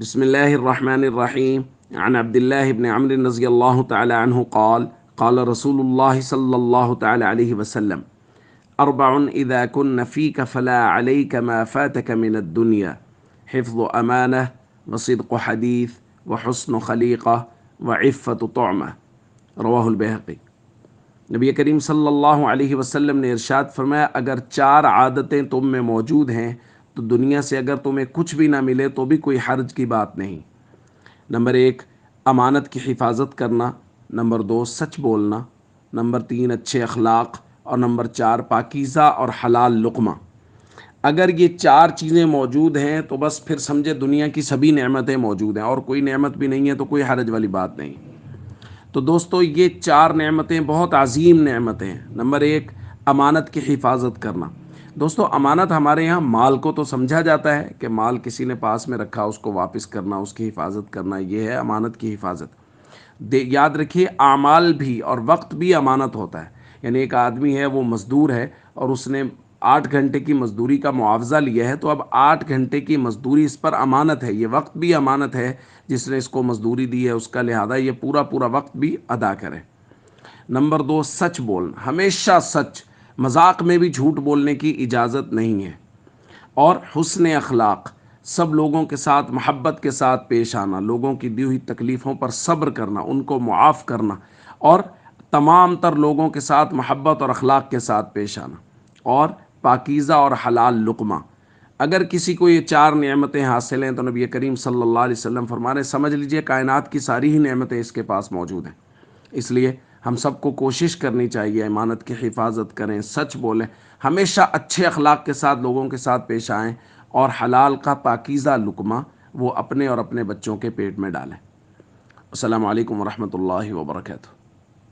بسم الله الرحمن الرحيم. عن عبد الله بن عمرو رضي الله تعالى عنه قال قال رسول الله صلى الله تعالى عليه وسلم: أربع إذا كن فيك فلا عليك ما فاتك من الدنيا: حفظ أمانة، وصدق حديث، وحسن خليقة، وعفة طعمة. رواہ البیہقی۔ نبی کریم صلی اللہ علیہ وسلم نے ارشاد فرمایا، اگر چار عادتیں تم میں موجود ہیں تو دنیا سے اگر تمہیں کچھ بھی نہ ملے تو بھی کوئی حرج کی بات نہیں۔ نمبر 1، امانت کی حفاظت کرنا۔ نمبر 2، سچ بولنا۔ نمبر 3، اچھے اخلاق۔ اور نمبر 4، پاکیزہ اور حلال لقمہ۔ اگر یہ چار چیزیں موجود ہیں تو بس پھر سمجھے دنیا کی سبھی نعمتیں موجود ہیں، اور کوئی نعمت بھی نہیں ہے تو کوئی حرج والی بات نہیں۔ تو دوستو، یہ چار نعمتیں بہت عظیم نعمتیں ہیں۔ نمبر 1، امانت کی حفاظت کرنا۔ دوستو، امانت ہمارے یہاں مال کو تو سمجھا جاتا ہے کہ مال کسی نے پاس میں رکھا، اس کو واپس کرنا، اس کی حفاظت کرنا، یہ ہے امانت کی حفاظت۔ یاد رکھیے، اعمال بھی اور وقت بھی امانت ہوتا ہے۔ یعنی ایک آدمی ہے، وہ مزدور ہے، اور اس نے 8 گھنٹے کی مزدوری کا معاوضہ لیا ہے، تو اب 8 گھنٹے کی مزدوری اس پر امانت ہے، یہ وقت بھی امانت ہے جس نے اس کو مزدوری دی ہے اس کا، لہذا یہ پورا وقت بھی ادا کرے۔ نمبر 2، سچ بولنا، ہمیشہ سچ، مذاق میں بھی جھوٹ بولنے کی اجازت نہیں ہے۔ اور حسن اخلاق، سب لوگوں کے ساتھ محبت کے ساتھ پیش آنا، لوگوں کی دی ہوئی تکلیفوں پر صبر کرنا، ان کو معاف کرنا، اور تمام تر لوگوں کے ساتھ محبت اور اخلاق کے ساتھ پیش آنا۔ اور پاکیزہ اور حلال لقمہ۔ اگر کسی کو یہ چار نعمتیں حاصل ہیں تو نبی کریم صلی اللہ علیہ وسلم فرمانے، سمجھ لیجئے کائنات کی ساری ہی نعمتیں اس کے پاس موجود ہیں۔ اس لیے ہم سب کو کوشش کرنی چاہیے، امانت کی حفاظت کریں، سچ بولیں، ہمیشہ اچھے اخلاق کے ساتھ لوگوں کے ساتھ پیش آئیں، اور حلال کا پاکیزہ لقمہ وہ اپنے اور اپنے بچوں کے پیٹ میں ڈالیں۔ السلام علیکم ورحمۃ اللہ وبرکاتہ۔